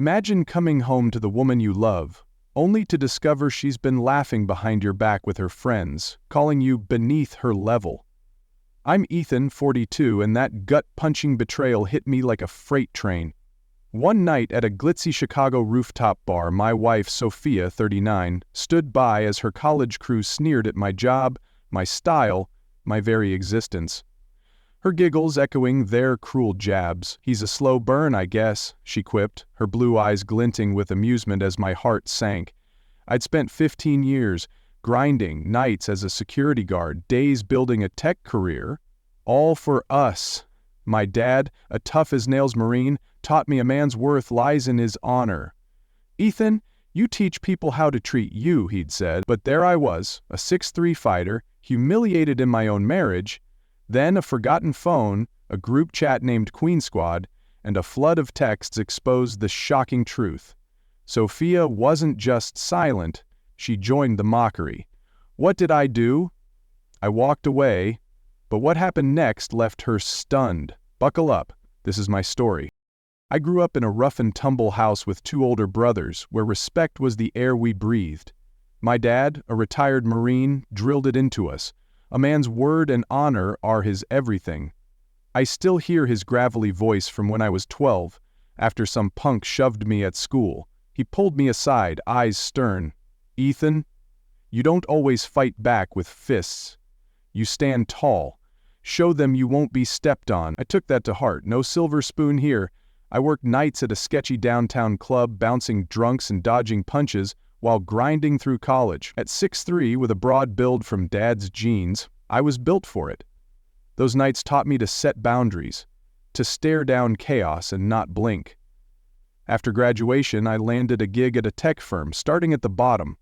Imagine coming home to the woman you love, only to discover she's been laughing behind your back with her friends, calling you beneath her level. I'm Ethan, 42, and that gut-punching betrayal hit me like a freight train. One night at a glitzy Chicago rooftop bar, my wife, Sophia, 39, stood by as her college crew sneered at my job, my style, my very existence. Her giggles echoing their cruel jabs. "He's a slow burn, I guess," she quipped, her blue eyes glinting with amusement as my heart sank. I'd spent 15 years, grinding nights as a security guard, days building a tech career, all for us. My dad, a tough-as-nails Marine, taught me a man's worth lies in his honor. "Ethan, you teach people how to treat you," he'd said. But there I was, a 6'3" fighter, humiliated in my own marriage, then a forgotten phone, a group chat named Queen Squad, and a flood of texts exposed the shocking truth. Sophia wasn't just silent, she joined the mockery. What did I do? I walked away, but what happened next left her stunned. Buckle up, this is my story. I grew up in a rough-and-tumble house with two older brothers, where respect was the air we breathed. My dad, a retired Marine, drilled it into us. A man's word and honor are his everything. I still hear his gravelly voice from when I was 12, after some punk shoved me at school. He pulled me aside, eyes stern. "Ethan, you don't always fight back with fists. You stand tall. Show them you won't be stepped on." I took that to heart. No silver spoon here. I worked nights at a sketchy downtown club, bouncing drunks and dodging punches, while grinding through college. At 6'3", with a broad build from Dad's jeans, I was built for it. Those nights taught me to set boundaries, to stare down chaos and not blink. After graduation, I landed a gig at a tech firm, starting at the bottom.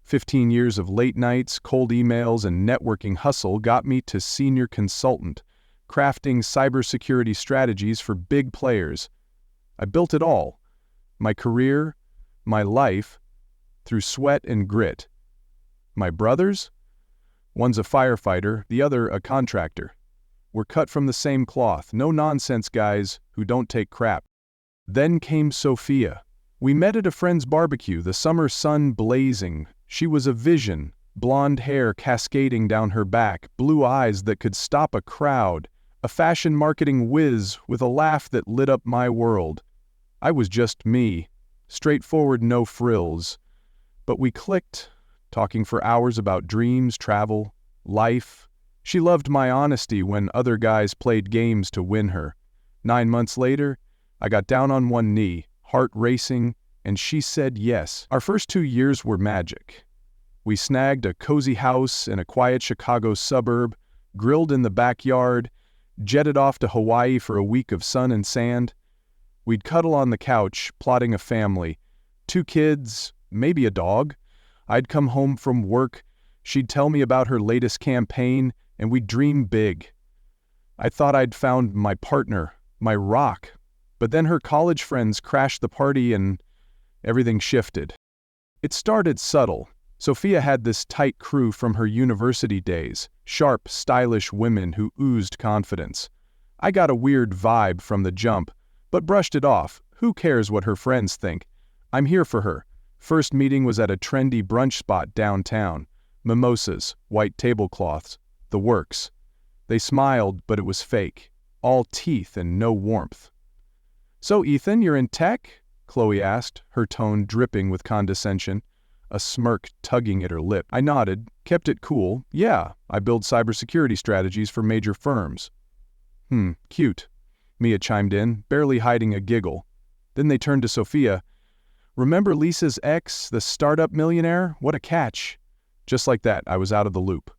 15 years of late nights, cold emails, and networking hustle got me to senior consultant, crafting cybersecurity strategies for big players. I built it all. My career, my life, through sweat and grit. My brothers? One's a firefighter, the other a contractor. We're cut from the same cloth, no-nonsense guys who don't take crap. Then came Sophia. We met at a friend's barbecue, the summer sun blazing. She was a vision, blonde hair cascading down her back, blue eyes that could stop a crowd, a fashion marketing whiz with a laugh that lit up my world. I was just me, straightforward, no frills. But we clicked, talking for hours about dreams, travel, life. She loved my honesty when other guys played games to win her. 9 months later, I got down on one knee, heart racing, and she said yes. Our first 2 years were magic. We snagged a cozy house in a quiet Chicago suburb, grilled in the backyard, jetted off to Hawaii for a week of sun and sand. We'd cuddle on the couch, plotting a family. 2 kids, maybe a dog. I'd come home from work, she'd tell me about her latest campaign, and we'd dream big. I thought I'd found my partner, my rock, but then her college friends crashed the party and everything shifted. It started subtle. Sophia had this tight crew from her university days, sharp, stylish women who oozed confidence. I got a weird vibe from the jump, but brushed it off. Who cares what her friends think? I'm here for her. First meeting was at a trendy brunch spot downtown. Mimosas, white tablecloths, the works. They smiled, but it was fake. All teeth and no warmth. "So, Ethan, you're in tech?" Chloe asked, her tone dripping with condescension, a smirk tugging at her lip. I nodded, kept it cool. "Yeah, I build cybersecurity strategies for major firms." Cute," Mia chimed in, barely hiding a giggle. Then they turned to Sophia. "Remember Lisa's ex, the startup millionaire? What a catch." Just like that, I was out of the loop.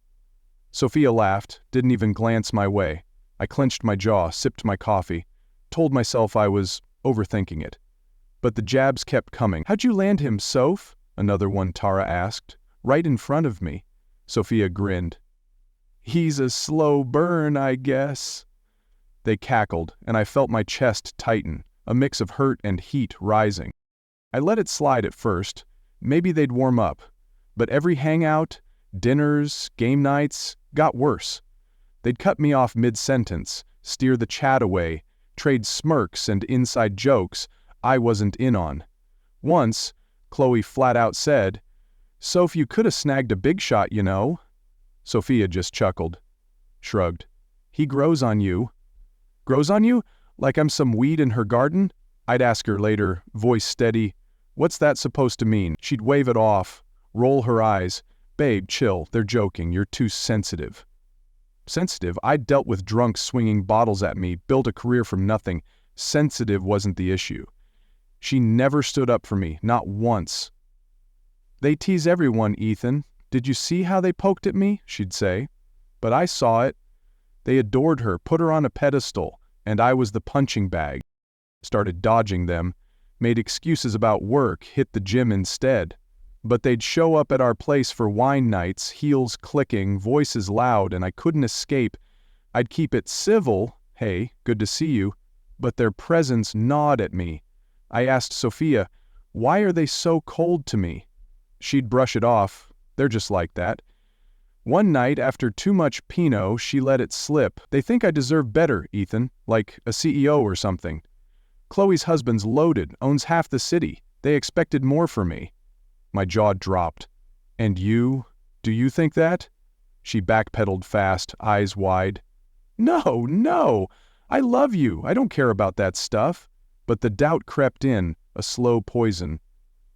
Sophia laughed, didn't even glance my way. I clenched my jaw, sipped my coffee, told myself I was overthinking it. But the jabs kept coming. "How'd you land him, Soph?" another one, Tara, asked. "Right in front of me." Sophia grinned. "He's a slow burn, I guess." They cackled, and I felt my chest tighten, a mix of hurt and heat rising. I let it slide at first. Maybe they'd warm up. But every hangout, dinners, game nights, got worse. They'd cut me off mid-sentence, steer the chat away, trade smirks and inside jokes. I wasn't in on. Once, Chloe flat out said, "Soph, you coulda snagged a big shot, you know." Sophia just chuckled, shrugged. "He grows on you." "Grows on you? Like I'm some weed in her garden?" I'd ask her later, voice steady, "What's that supposed to mean?" She'd wave it off, roll her eyes. "Babe, chill, they're joking, you're too sensitive." Sensitive? I'd dealt with drunks swinging bottles at me, built a career from nothing. Sensitive wasn't the issue. She never stood up for me, not once. "They tease everyone, Ethan. Did you see how they poked at me?" she'd say. But I saw it. They adored her, put her on a pedestal, and I was the punching bag. Started dodging them, made excuses about work, hit the gym instead. But they'd show up at our place for wine nights, heels clicking, voices loud, and I couldn't escape. I'd keep it civil, "Hey, good to see you," but their presence gnawed at me. I asked Sophia, "Why are they so cold to me?" She'd brush it off. "They're just like that." One night, after too much Pinot, she let it slip. "They think I deserve better, Ethan, like a CEO or something. Chloe's husband's loaded, owns half the city. They expected more from me." My jaw dropped. "And you? Do you think that?" She backpedaled fast, eyes wide. "No, no! I love you. I don't care about that stuff." But the doubt crept in, a slow poison.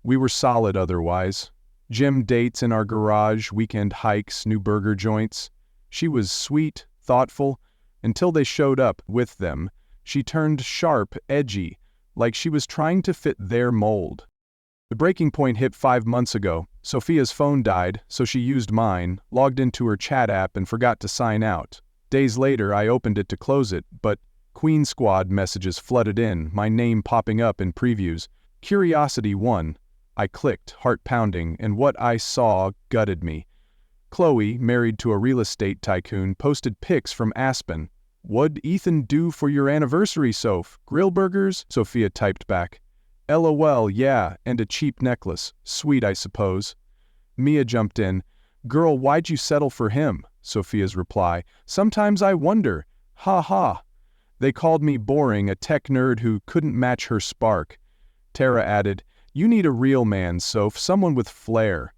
We were solid otherwise. Gym dates in our garage, weekend hikes, new burger joints. She was sweet, thoughtful, until they showed up with them. She turned sharp, edgy, like she was trying to fit their mold. The breaking point hit 5 months ago. Sophia's phone died, so she used mine, logged into her chat app and forgot to sign out. Days later, I opened it to close it, but Queen Squad messages flooded in, my name popping up in previews. Curiosity won. I clicked, heart pounding, and what I saw gutted me. Chloe, married to a real estate tycoon, posted pics from Aspen. "What'd Ethan do for your anniversary, Soph? Grill burgers?" Sophia typed back. "LOL, yeah, and a cheap necklace. Sweet, I suppose." Mia jumped in. "Girl, why'd you settle for him?" Sophia's reply. "Sometimes I wonder. Ha ha." They called me boring, a tech nerd who couldn't match her spark. Tara added, "You need a real man, Soph, someone with flair."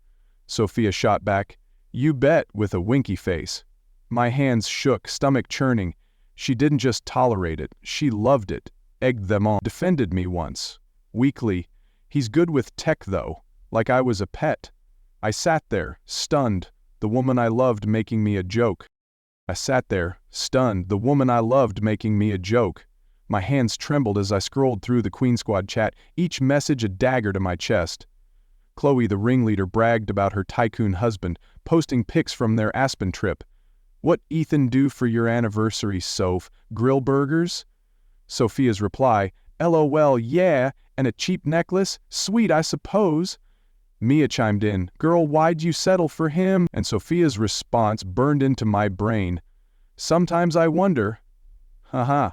Sophia shot back, "You bet," with a winky face. My hands shook, stomach churning. She didn't just tolerate it, she loved it, egged them on, defended me once. Weakly, "He's good with tech though," like I was a pet. I sat there, stunned, the woman I loved making me a joke. I sat there, stunned, the woman I loved making me a joke. My hands trembled as I scrolled through the Queen Squad chat, each message a dagger to my chest. Chloe, the ringleader, bragged about her tycoon husband, posting pics from their Aspen trip. "What Ethan do for your anniversary, Soph? Grill burgers?" Sophia's reply, "LOL, yeah, and a cheap necklace? Sweet, I suppose." Mia chimed in, "Girl, why'd you settle for him?" And Sophia's response burned into my brain. "Sometimes I wonder." Haha.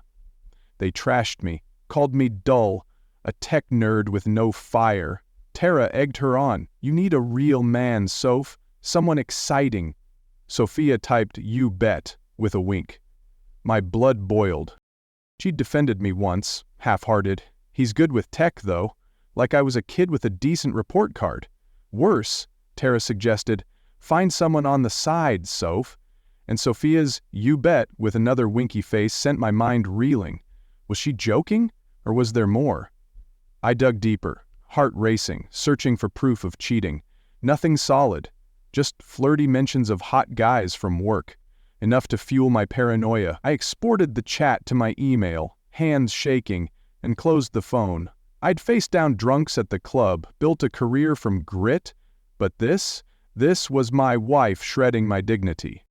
They trashed me, called me dull, a tech nerd with no fire. Tara egged her on. "You need a real man, Soph, someone exciting." Sophia typed, "You bet," with a wink. My blood boiled. She'd defended me once, half-hearted. "He's good with tech, though," like I was a kid with a decent report card. Worse, Tara suggested, "Find someone on the side, Soph." And Sophia's "You bet," with another winky face, sent my mind reeling. Was she joking, or was there more? I dug deeper, heart racing, searching for proof of cheating. Nothing solid, just flirty mentions of hot guys from work. Enough to fuel my paranoia. I exported the chat to my email, hands shaking, and closed the phone. I'd faced down drunks at the club, built a career from grit, but this was my wife shredding my dignity.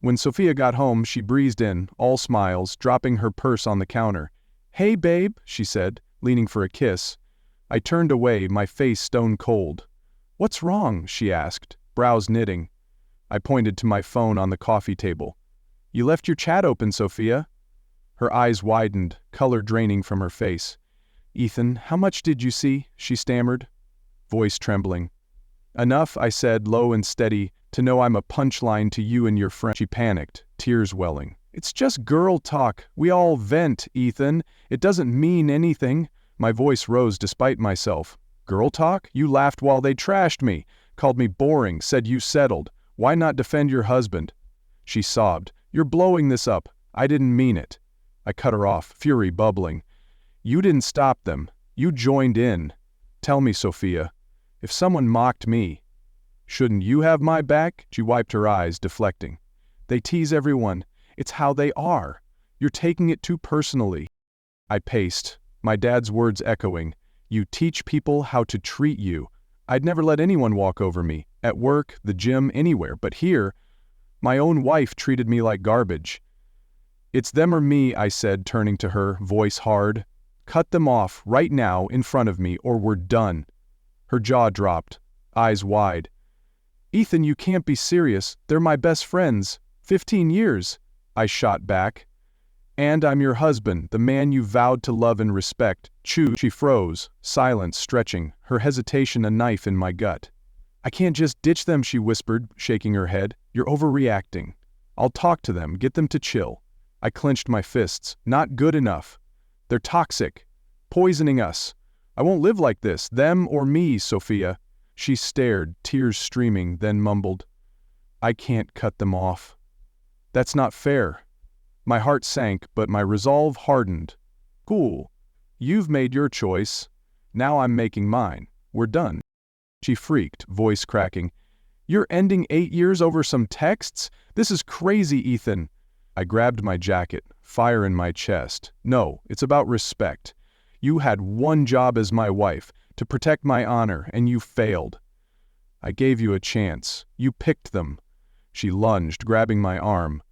When Sophia got home, she breezed in, all smiles, dropping her purse on the counter. "Hey, babe," she said, leaning for a kiss. I turned away, my face stone cold. "What's wrong?" she asked, brows knitting. I pointed to my phone on the coffee table. "You left your chat open, Sophia." Her eyes widened, color draining from her face. "Ethan, how much did you see?" she stammered, voice trembling. "Enough," I said, low and steady, "to know I'm a punchline to you and your friend." She panicked, tears welling. "It's just girl talk. We all vent, Ethan. It doesn't mean anything. My voice rose despite myself. Girl talk? You laughed while they trashed me, called me boring, said you settled. Why not defend your husband? She sobbed. You're blowing this up. I didn't mean it. I cut her off, fury bubbling. You didn't stop them. You joined in. Tell me, Sophia, if someone mocked me, shouldn't you have my back? She wiped her eyes, deflecting. They tease everyone. It's how they are. You're taking it too personally. I paced, my dad's words echoing. You teach people how to treat you. I'd never let anyone walk over me, at work, the gym, anywhere, but here, my own wife treated me like garbage. It's them or me, I said, turning to her, voice hard. Cut them off right now in front of me or we're done. Her jaw dropped, eyes wide. Ethan, you can't be serious. They're my best friends. 15 years. I shot back. And I'm your husband, the man you vowed to love and respect. Chew. She froze, silence stretching, her hesitation a knife in my gut. I can't just ditch them, she whispered, shaking her head. You're overreacting. I'll talk to them, get them to chill. I clenched my fists. Not good enough. They're toxic. Poisoning us. I won't live like this, them or me, Sophia. She stared, tears streaming, then mumbled. I can't cut them off. That's not fair. My heart sank, but my resolve hardened. Cool. You've made your choice. Now I'm making mine. We're done. She freaked, voice cracking. You're ending 8 years over some texts? This is crazy, Ethan. I grabbed my jacket, fire in my chest. No, it's about respect. You had one job as my wife, to protect my honor, and you failed. I gave you a chance. You picked them. She lunged, grabbing my arm.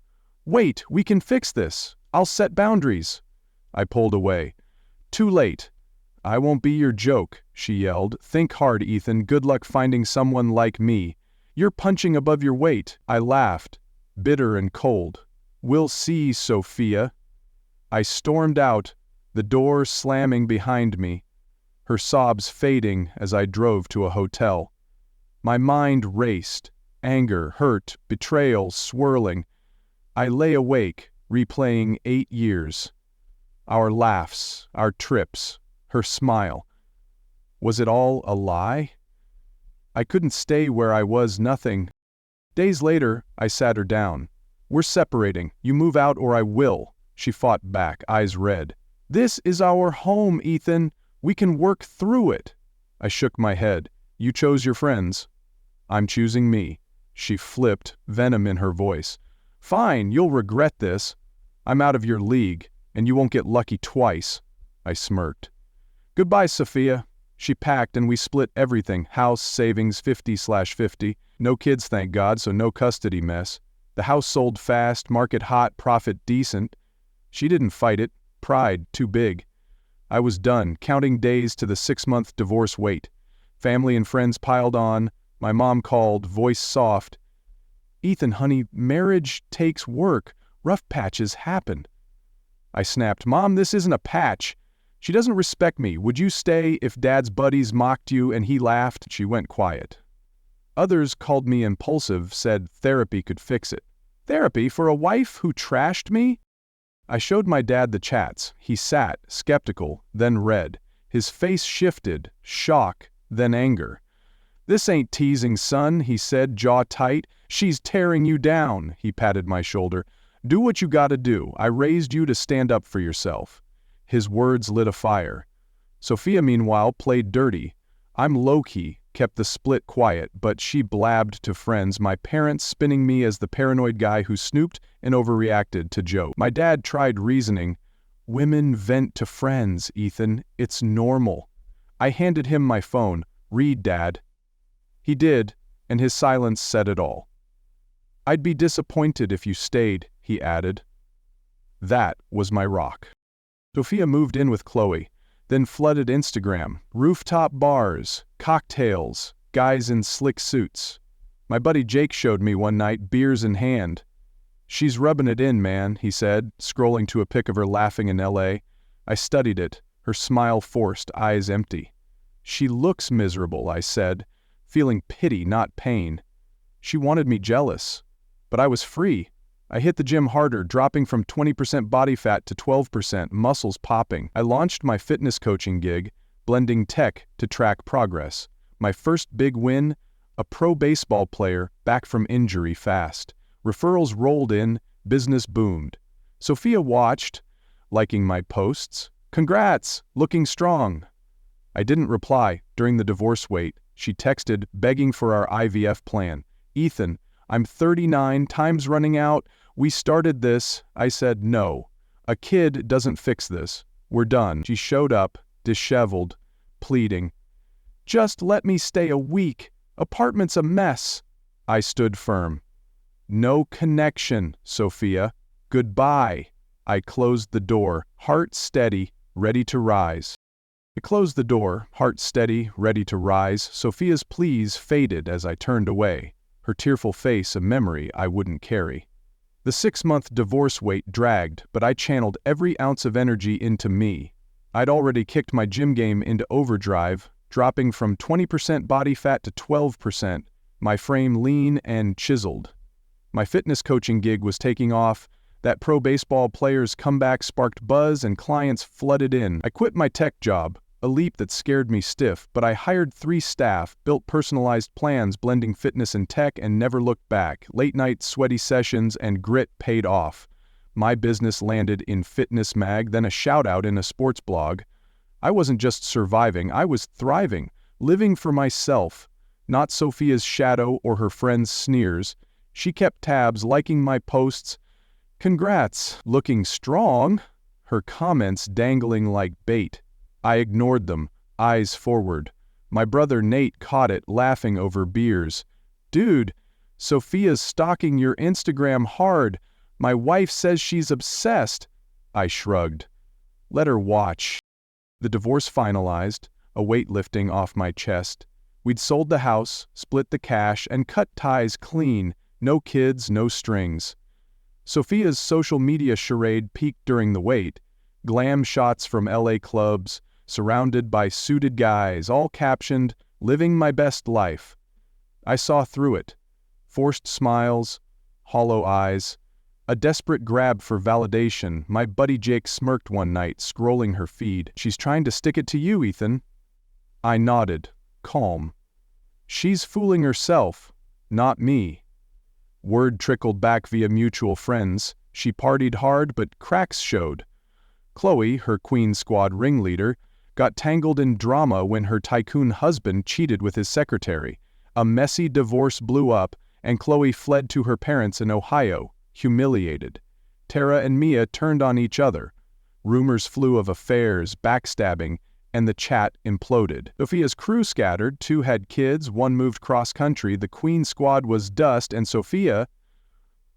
Wait, we can fix this. I'll set boundaries. I pulled away. Too late. I won't be your joke, she yelled. Think hard, Ethan. Good luck finding someone like me. You're punching above your weight. I laughed, bitter and cold. We'll see, Sophia. I stormed out, the door slamming behind me, her sobs fading as I drove to a hotel. My mind raced, anger, hurt, betrayal swirling. I lay awake, replaying 8 years. Our laughs, our trips, her smile. Was it all a lie? I couldn't stay where I was, nothing. Days later, I sat her down. We're separating. You move out or I will. She fought back, eyes red. This is our home, Ethan. We can work through it. I shook my head. You chose your friends. I'm choosing me. She flipped, venom in her voice. Fine, you'll regret this. I'm out of your league, and you won't get lucky twice. I smirked. Goodbye, Sophia. She packed and we split everything. House, savings, 50/50. No kids, thank God, so no custody mess. The house sold fast, market hot, profit decent. She didn't fight it. Pride, too big. I was done, counting days to the 6-month divorce wait. Family and friends piled on. My mom called, voice soft. Ethan, honey, marriage takes work. Rough patches happen. I snapped, Mom, this isn't a patch. She doesn't respect me. Would you stay if Dad's buddies mocked you and he laughed? She went quiet. Others called me impulsive, said therapy could fix it. Therapy for a wife who trashed me? I showed my dad the chats. He sat, skeptical, then read. His face shifted, shock, then anger. This ain't teasing, son, he said, jaw tight. She's tearing you down, he patted my shoulder. Do what you gotta do. I raised you to stand up for yourself. His words lit a fire. Sophia, meanwhile, played dirty. I'm low-key, kept the split quiet, but she blabbed to friends, my parents spinning me as the paranoid guy who snooped and overreacted to Joe. My dad tried reasoning. Women vent to friends, Ethan. It's normal. I handed him my phone. Read, Dad. He did, and his silence said it all. I'd be disappointed if you stayed, he added. That was my rock. Sophia moved in with Chloe, then flooded Instagram, rooftop bars, cocktails, guys in slick suits. My buddy Jake showed me one night, beers in hand. She's rubbing it in, man, he said, scrolling to a pic of her laughing in LA. I studied it, her smile forced, eyes empty. She looks miserable, I said, feeling pity, not pain. She wanted me jealous. But I was free. I hit the gym harder, dropping from 20% body fat to 12%, muscles popping. I launched my fitness coaching gig, blending tech to track progress. My first big win? A pro baseball player back from injury fast. Referrals rolled in, business boomed. Sophia watched, liking my posts. "Congrats, looking strong." I didn't reply. During the divorce wait, she texted, begging for our IVF plan. "Ethan, I'm 39, time's running out. We started this." I said, "No. A kid doesn't fix this. We're done." She showed up, disheveled, pleading, "Just let me stay a week. Apartment's a mess." I stood firm. "No connection, Sophia. Goodbye." I closed the door, heart steady, ready to rise. I closed the door, heart steady, ready to rise. Sophia's pleas faded as I turned away, her tearful face a memory I wouldn't carry. The 6-month divorce wait dragged, but I channeled every ounce of energy into me. I'd already kicked my gym game into overdrive, dropping from 20% body fat to 12%, my frame lean and chiseled. My fitness coaching gig was taking off. That pro baseball player's comeback sparked buzz and clients flooded in. I quit my tech job, a leap that scared me stiff, but I hired 3 staff, built personalized plans blending fitness and tech, and never looked back. Late night sweaty sessions and grit paid off. My business landed in Fitness Mag, then a shout out in a sports blog. I wasn't just surviving, I was thriving, living for myself, not Sophia's shadow or her friends' sneers. She kept tabs, liking my posts. "Congrats, looking strong," her comments dangling like bait. I ignored them, eyes forward. My brother Nate caught it, laughing over beers. "Dude, Sophia's stalking your Instagram hard. My wife says she's obsessed." I shrugged. "Let her watch." The divorce finalized, a weight lifting off my chest. We'd sold the house, split the cash, and cut ties clean. No kids, no strings. Sophia's social media charade peaked during the wait. Glam shots from LA clubs, surrounded by suited guys, all captioned, "Living my best life." I saw through it. Forced smiles, hollow eyes, a desperate grab for validation. My buddy Jake smirked one night, scrolling her feed. "She's trying to stick it to you, Ethan." I nodded, calm. "She's fooling herself, not me." Word trickled back via mutual friends. She partied hard, but cracks showed. Chloe, her Queen Squad ringleader, got tangled in drama when her tycoon husband cheated with his secretary. A messy divorce blew up, and Chloe fled to her parents in Ohio, humiliated. Tara and Mia turned on each other. Rumors flew of affairs, backstabbing, and the chat imploded. Sophia's crew scattered, 2 had kids, 1 moved cross-country. The Queen Squad was dust, and Sophia,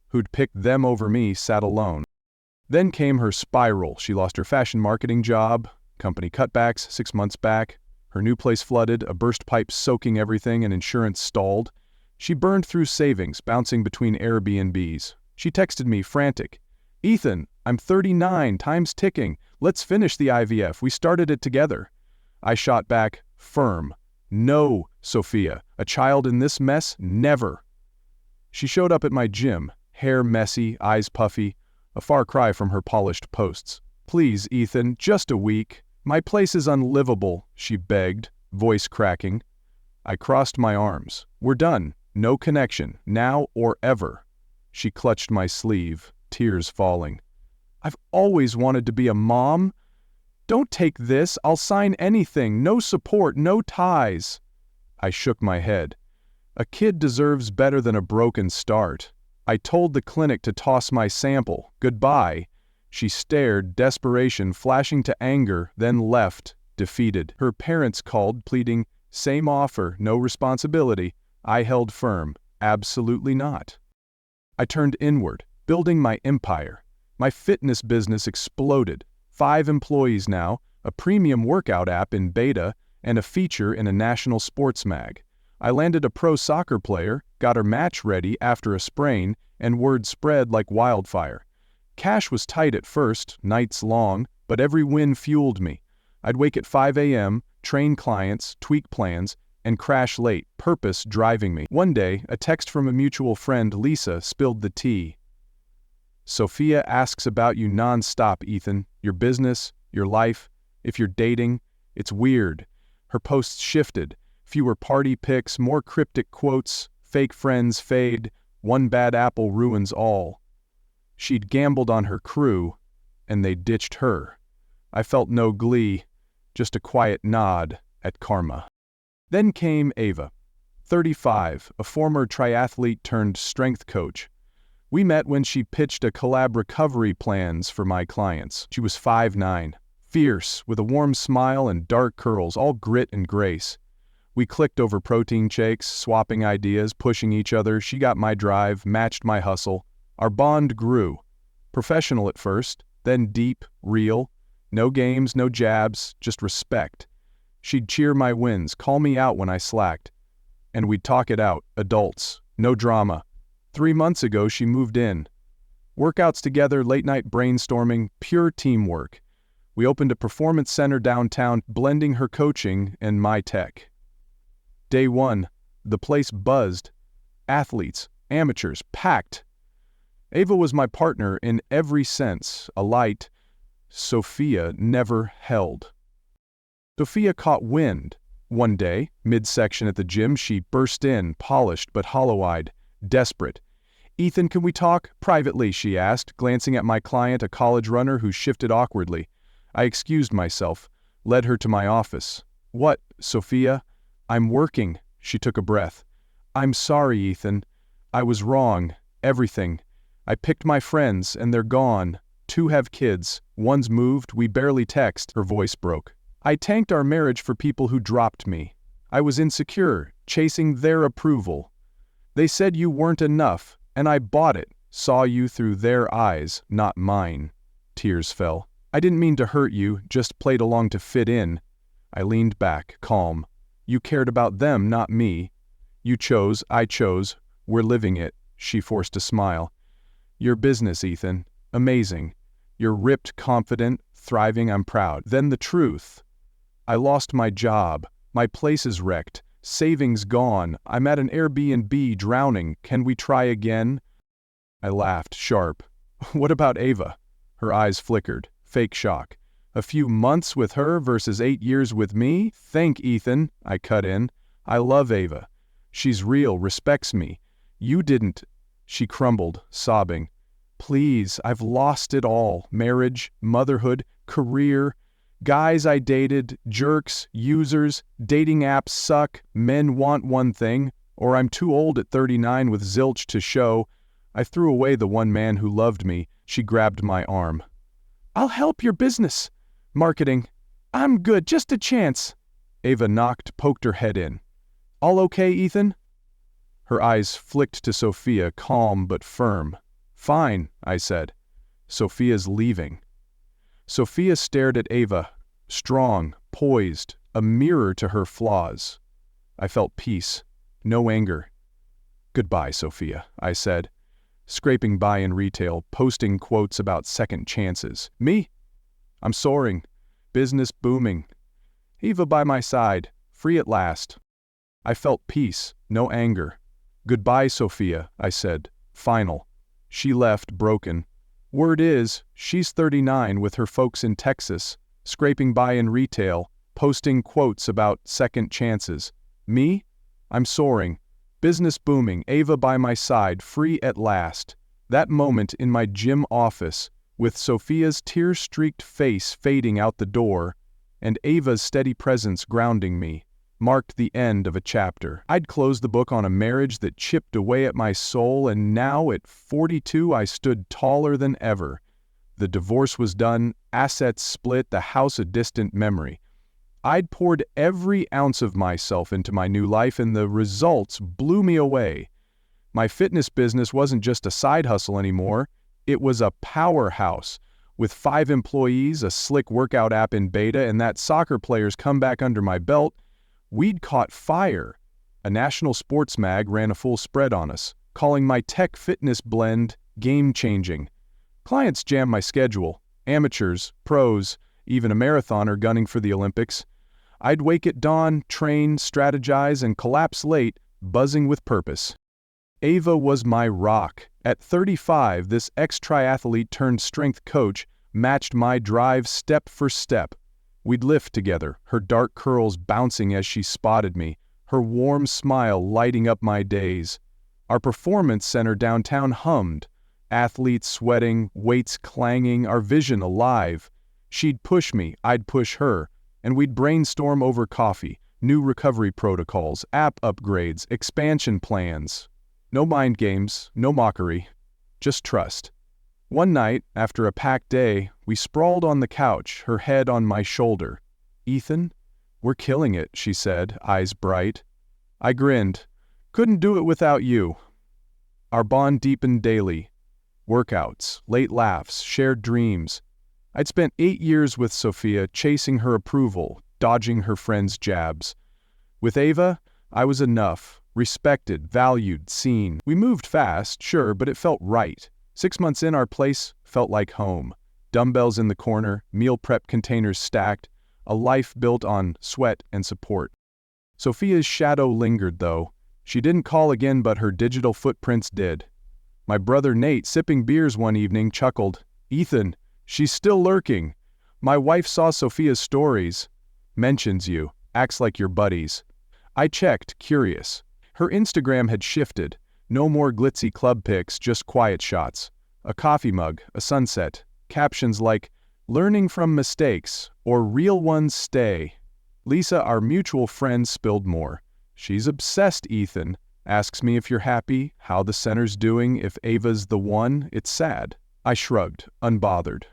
who'd picked them over me, sat alone. Then came her spiral. She lost her fashion marketing job, company cutbacks 6 months back, her new place flooded, a burst pipe soaking everything, and insurance stalled. She burned through savings, bouncing between Airbnbs. She texted me, frantic, "Ethan, I'm 39, time's ticking. Let's finish the IVF, we started it together." I shot back, firm, "No, Sophia, a child in this mess, never." She showed up at my gym, hair messy, eyes puffy, a far cry from her polished posts. "Please, Ethan, just a week. My place is unlivable," she begged, voice cracking. I crossed my arms. "We're done. No connection, now or ever." She clutched my sleeve, tears falling. "I've always wanted to be a mom. Don't take this, I'll sign anything, no support, no ties." I shook my head. "A kid deserves better than a broken start." I told the clinic to toss my sample. "Goodbye." She stared, desperation flashing to anger, then left, defeated. Her parents called, pleading, "Same offer, no responsibility." I held firm, "Absolutely not." I turned inward, building my empire. My fitness business exploded. 5 employees now, a premium workout app in beta, and a feature in a national sports mag. I landed a pro soccer player, got her match ready after a sprain, and word spread like wildfire. Cash was tight at first, nights long, but every win fueled me. I'd wake at 5 a.m., train clients, tweak plans, and crash late, purpose driving me. One day, a text from a mutual friend, Lisa, spilled the tea. Sophia asks about you non-stop, Ethan. Your business, your life, if you're dating. It's weird. Her posts shifted. Fewer party pics, more cryptic quotes, fake friends fade, one bad apple ruins all. She'd gambled on her crew, and they ditched her. I felt no glee, just a quiet nod at karma. Then came Ava, 35, a former triathlete turned strength coach. We met when she pitched a collab recovery plans for my clients. She was 5'9", fierce, with a warm smile and dark curls, all grit and grace. We clicked over protein shakes, swapping ideas, pushing each other. She got my drive, matched my hustle. Our bond grew. Professional at first, then deep, real. No games, no jabs, just respect. She'd cheer my wins, call me out when I slacked. And we'd talk it out, adults, no drama. 3 months ago, she moved in. Workouts together, late-night brainstorming, pure teamwork. We opened a performance center downtown, blending her coaching and my tech. Day one, the place buzzed. Athletes, amateurs, packed. Ava was my partner in every sense, a light Sophia never held. Sophia caught wind. One day, midsection at the gym, she burst in, polished but hollow-eyed, desperate. "Ethan, can we talk? Privately," she asked, glancing at my client, a college runner who shifted awkwardly. I excused myself, led her to my office. "What, Sophia?" "I'm working." She took a breath. "I'm sorry, Ethan. I was wrong. Everything. I picked my friends, and they're gone. 2 have kids. One's moved. We barely text." Her voice broke. "I tanked our marriage for people who dropped me. I was insecure, chasing their approval. They said you weren't enough, and I bought it, saw you through their eyes, not mine." Tears fell. "I didn't mean to hurt you, just played along to fit in." I leaned back, calm. "You cared about them, not me. You chose, I chose. We're living it." She forced a smile. "Your business, Ethan. Amazing. You're ripped, confident, thriving, I'm proud." Then the truth. I lost my job. My place is wrecked. Savings gone. I'm at an Airbnb drowning. Can we try again? I laughed, sharp. "What about Ava?" Her eyes flickered. Fake shock. "A few months with her versus 8 years with me? Thank Ethan," I cut in. "I love Ava. She's real, respects me. You didn't." She crumbled, sobbing. "Please, I've lost it all. Marriage, motherhood, career. Guys I dated, jerks, users, dating apps suck, men want one thing, or I'm too old at 39 with zilch to show." I threw away the one man who loved me. She grabbed my arm. "I'll help your business. Marketing. I'm good, just a chance." Ava poked her head in. "All okay, Ethan?" Her eyes flicked to Sophia, calm but firm. "Fine," I said. "Sophia's leaving." Sophia stared at Ava, strong, poised, a mirror to her flaws. I felt peace, no anger. "Goodbye, Sophia," I said, scraping by in retail, posting quotes about second chances. "Me? I'm soaring, business booming. Eva by my side, free at last." I felt peace, no anger. "Goodbye, Sophia," I said, final. She left, broken. Word is, she's 39 with her folks in Texas, scraping by in retail, posting quotes about second chances. Me? I'm soaring. Business booming, Ava by my side, free at last. That moment in my gym office, with Sophia's tear-streaked face fading out the door, and Ava's steady presence grounding me, marked the end of a chapter. I'd closed the book on a marriage that chipped away at my soul, and now at 42 I stood taller than ever. The divorce was done, assets split, the house a distant memory. I'd poured every ounce of myself into my new life, and the results blew me away. My fitness business wasn't just a side hustle anymore. It was a powerhouse. With 5 employees, a slick workout app in beta, and that soccer player's comeback under my belt, we'd caught fire. A national sports mag ran a full spread on us, calling my tech-fitness blend game-changing. Clients jammed my schedule, amateurs, pros, even a marathoner gunning for the Olympics. I'd wake at dawn, train, strategize, and collapse late, buzzing with purpose. Ava was my rock. At 35, this ex-triathlete turned strength coach matched my drive step for step. We'd lift together, her dark curls bouncing as she spotted me, her warm smile lighting up my days. Our performance center downtown hummed, athletes sweating, weights clanging, our vision alive. She'd push me, I'd push her, and we'd brainstorm over coffee, new recovery protocols, app upgrades, expansion plans. No mind games, no mockery, just trust. One night, after a packed day, we sprawled on the couch, her head on my shoulder. "Ethan, we're killing it," she said, eyes bright. I grinned. "Couldn't do it without you." Our bond deepened daily. Workouts, late laughs, shared dreams. I'd spent 8 years with Sophia, chasing her approval, dodging her friends' jabs. With Ava, I was enough, respected, valued, seen. We moved fast, sure, but it felt right. 6 months in, our place felt like home. Dumbbells in the corner, meal prep containers stacked, a life built on sweat and support. Sophia's shadow lingered, though. She didn't call again, but her digital footprints did. My brother Nate, sipping beers one evening, chuckled, "Ethan, she's still lurking. My wife saw Sophia's stories. Mentions you, acts like you're buddies." I checked, curious. Her Instagram had shifted. No more glitzy club pics, just quiet shots. A coffee mug, a sunset, captions like, "Learning from mistakes," or "Real ones stay." Lisa, our mutual friend, spilled more. "She's obsessed, Ethan. Asks me if you're happy, how the center's doing, if Ava's the one. It's sad." I shrugged, unbothered.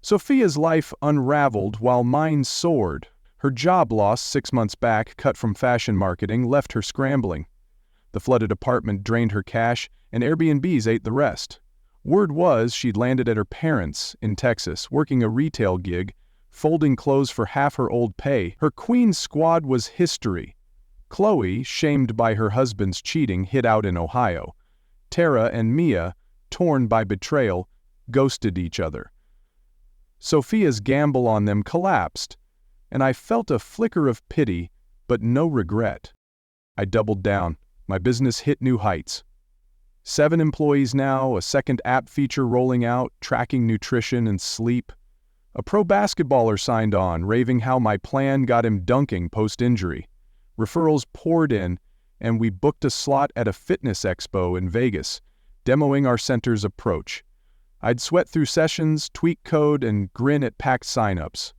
Sophia's life unraveled while mine soared. Her job loss 6 months back, cut from fashion marketing, left her scrambling. The flooded apartment drained her cash, and Airbnbs ate the rest. Word was she'd landed at her parents' in Texas, working a retail gig, folding clothes for half her old pay. Her queen squad was history. Chloe, shamed by her husband's cheating, hid out in Ohio. Tara and Mia, torn by betrayal, ghosted each other. Sophia's gamble on them collapsed, and I felt a flicker of pity, but no regret. I doubled down. My business hit new heights. 7 employees now, a second app feature rolling out, tracking nutrition and sleep. A pro basketballer signed on, raving how my plan got him dunking post-injury. Referrals poured in, and we booked a slot at a fitness expo in Vegas, demoing our center's approach. I'd sweat through sessions, tweak code, and grin at packed signups.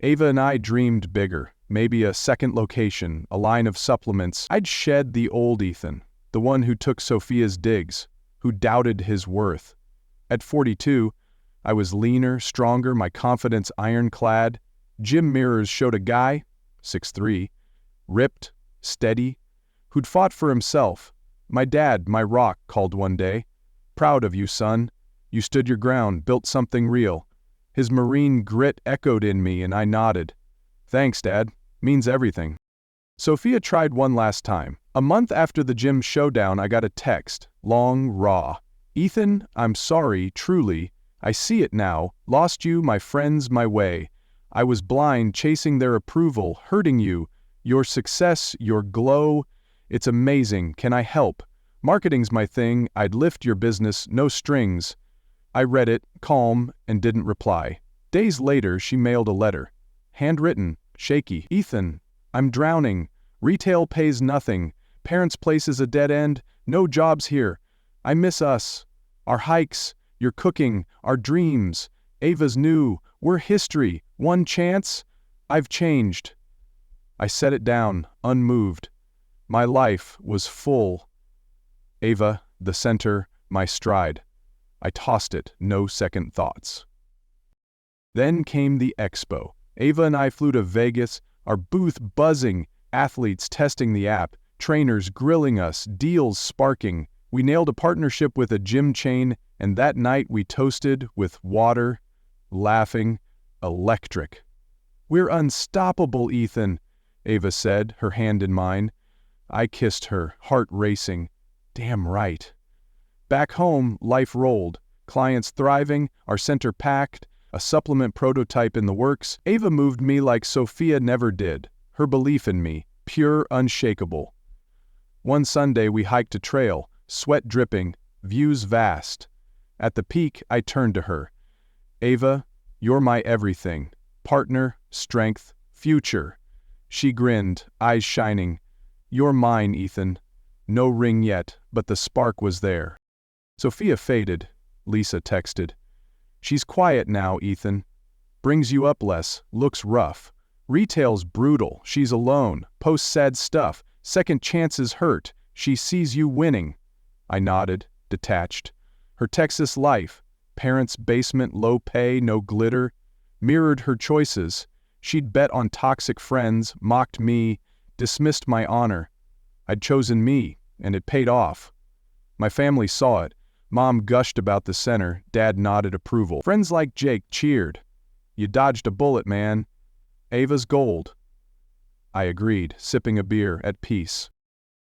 Ava and I dreamed bigger. Maybe a second location, a line of supplements. I'd shed the old Ethan, the one who took Sophia's digs, who doubted his worth. At 42, I was leaner, stronger, my confidence ironclad. Gym mirrors showed a guy, 6'3", ripped, steady, who'd fought for himself. My dad, my rock, called one day. "Proud of you, son. You stood your ground, built something real." His Marine grit echoed in me, and I nodded. "Thanks, Dad. Means everything." Sophia tried one last time. A month after the gym showdown, I got a text, long, raw. "Ethan, I'm sorry, truly. I see it now. Lost you, my friends, my way. I was blind, chasing their approval, hurting you. Your success, your glow. It's amazing. Can I help? Marketing's my thing. I'd lift your business, no strings." I read it, calm, and didn't reply. Days later, she mailed a letter. Handwritten, shaky. "Ethan, I'm drowning. Retail pays nothing. Parents' place is a dead end. No jobs here. I miss us. Our hikes, your cooking, our dreams. Ava's new. We're history. One chance? I've changed." I set it down, unmoved. My life was full. Ava, the center, my stride. I tossed it, no second thoughts. Then came the expo. Ava and I flew to Vegas, our booth buzzing, athletes testing the app, trainers grilling us, deals sparking. We nailed a partnership with a gym chain, and that night we toasted with water, laughing, electric. "We're unstoppable, Ethan," Ava said, her hand in mine. I kissed her, heart racing. Damn right. Back home, life rolled. Clients thriving, our center packed, a supplement prototype in the works. Ava moved me like Sophia never did. Her belief in me, pure, unshakable. One Sunday we hiked a trail, sweat dripping, views vast. At the peak, I turned to her. Ava, you're my everything. Partner, strength, future. She grinned, eyes shining. You're mine, Ethan. No ring yet, but the spark was there. Sophia faded, Lisa texted. She's quiet now, Ethan. Brings you up less, looks rough. Retail's brutal, she's alone, posts sad stuff, second chances hurt, she sees you winning. I nodded, detached. Her Texas life, parents' basement, low pay, no glitter, mirrored her choices. She'd bet on toxic friends, mocked me, dismissed my honor. I'd chosen me, and it paid off. My family saw it. Mom gushed about the center, Dad nodded approval. Friends like Jake cheered. You dodged a bullet, man. Ava's gold. I agreed, sipping a beer, at peace.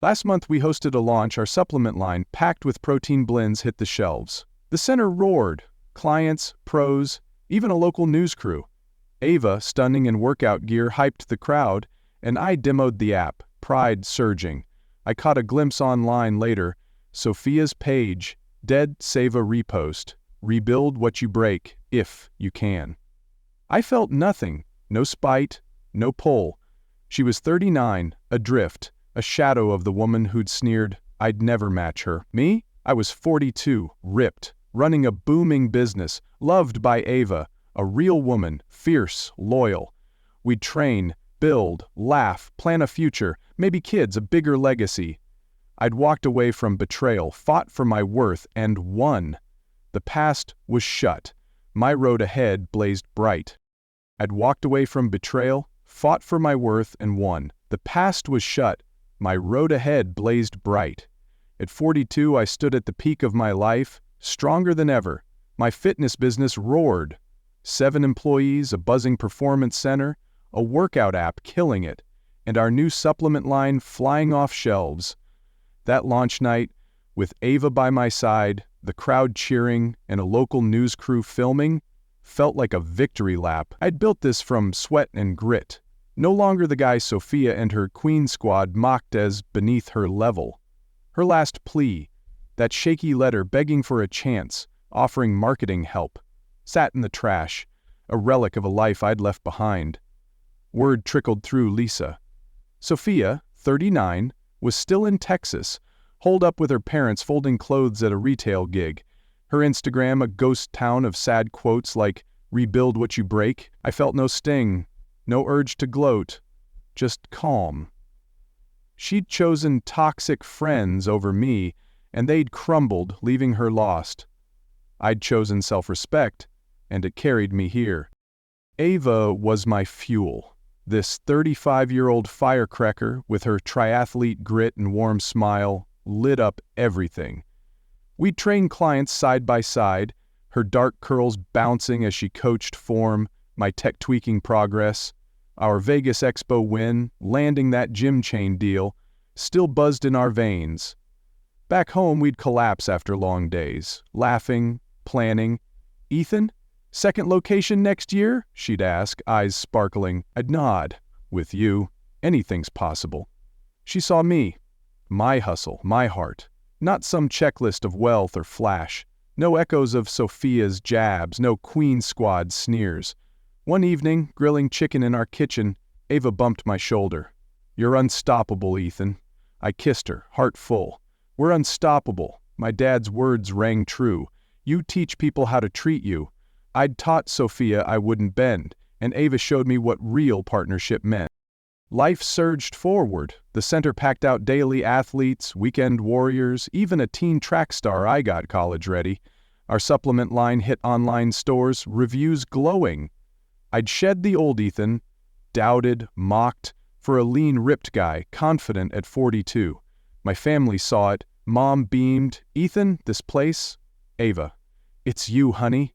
Last month we hosted a launch. Our supplement line, packed with protein blends, hit the shelves. The center roared. Clients, pros, even a local news crew. Ava, stunning in workout gear, hyped the crowd, and I demoed the app, pride surging. I caught a glimpse online later. Sophia's page, dead, save a repost. Rebuild what you break, if you can. I felt nothing, no spite, no pull. She was 39, adrift, a shadow of the woman who'd sneered, I'd never match her. Me? I was 42, ripped, running a booming business, loved by Ava, a real woman, fierce, loyal. We'd train, build, laugh, plan a future, maybe kids, a bigger legacy. I'd walked away from betrayal, fought for my worth, and won. The past was shut. My road ahead blazed bright. I'd walked away from betrayal, fought for my worth, and won. The past was shut. My road ahead blazed bright. At 42, I stood at the peak of my life, stronger than ever. My fitness business roared. 7 employees, a buzzing performance center, a workout app killing it, and our new supplement line flying off shelves. That launch night, with Ava by my side, the crowd cheering, and a local news crew filming, felt like a victory lap. I'd built this from sweat and grit. No longer the guy Sophia and her Queen Squad mocked as beneath her level. Her last plea, that shaky letter begging for a chance, offering marketing help, sat in the trash, a relic of a life I'd left behind. Word trickled through Lisa. Sophia, 39, was still in Texas, holed up with her parents folding clothes at a retail gig. Her Instagram a ghost town of sad quotes like, rebuild what you break. I felt no sting, no urge to gloat, just calm. She'd chosen toxic friends over me, and they'd crumbled, leaving her lost. I'd chosen self-respect, and it carried me here. Ava was my fuel. This 35-year-old firecracker, with her triathlete grit and warm smile, lit up everything. We'd train clients side by side, her dark curls bouncing as she coached form, my tech-tweaking progress. Our Vegas Expo win, landing that gym chain deal, still buzzed in our veins. Back home we'd collapse after long days, laughing, planning. Ethan? Second location next year? She'd ask, eyes sparkling. I'd nod. With you, anything's possible. She saw me. My hustle, my heart. Not some checklist of wealth or flash. No echoes of Sophia's jabs, no Queen Squad sneers. One evening, grilling chicken in our kitchen, Ava bumped my shoulder. You're unstoppable, Ethan. I kissed her, heart full. We're unstoppable. My dad's words rang true. You teach people how to treat you. I'd taught Sophia I wouldn't bend, and Ava showed me what real partnership meant. Life surged forward. The center packed out daily athletes, weekend warriors, even a teen track star I got college ready. Our supplement line hit online stores, reviews glowing. I'd shed the old Ethan, doubted, mocked, for a lean, ripped guy, confident at 42. My family saw it. Mom beamed. Ethan, this place? Ava. It's you, honey.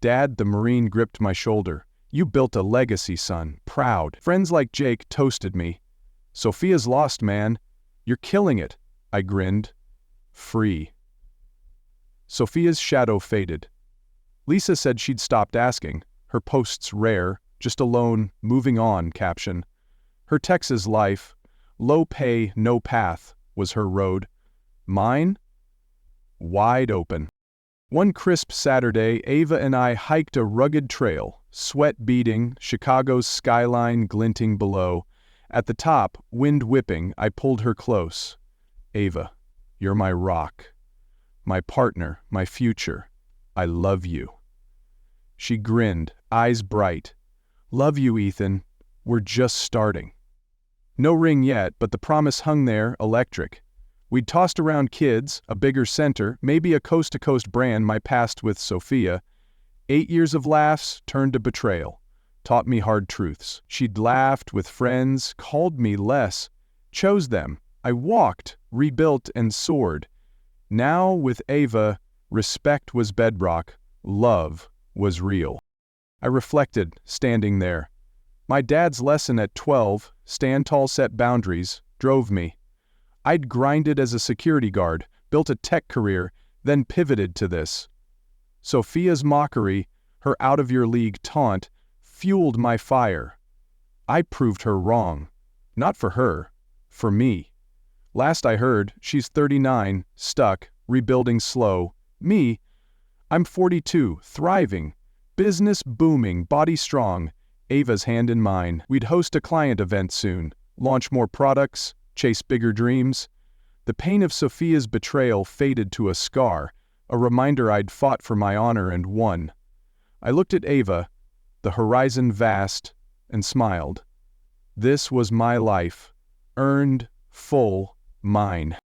Dad, the Marine, gripped my shoulder. You built a legacy, son. Proud. Friends like Jake toasted me. Sophia's lost, man. You're killing it. I grinned. Free. Sophia's shadow faded. Lisa said she'd stopped asking. Her posts rare, just a lone, moving on caption. Her Texas life, low pay, no path, was her road. Mine wide open. One crisp Saturday, Ava and I hiked a rugged trail, sweat beading, Chicago's skyline glinting below. At the top, wind whipping, I pulled her close. Ava, you're my rock, my partner, my future. I love you. She grinned, eyes bright. Love you, Ethan. We're just starting. No ring yet, but the promise hung there, electric. We'd tossed around kids, a bigger center, maybe a coast-to-coast brand my past with Sophia. 8 years of laughs turned to betrayal. Taught me hard truths. She'd laughed with friends, called me less. Chose them. I walked, rebuilt, and soared. Now, with Ava, respect was bedrock, love was real. I reflected, standing there. My dad's lesson at 12, stand tall, set boundaries, drove me. I'd grinded as a security guard, built a tech career, then pivoted to this. Sophia's mockery, her out-of-your-league taunt, fueled my fire. I proved her wrong. Not for her, for me. Last I heard, she's 39, stuck, rebuilding slow. Me, I'm 42, thriving. Business booming, body strong. Ava's hand in mine. We'd host a client event soon, launch more products, chase bigger dreams. The pain of Sophia's betrayal faded to a scar, a reminder I'd fought for my honor and won. I looked at Ava, the horizon vast, and smiled. This was my life, earned, full, mine.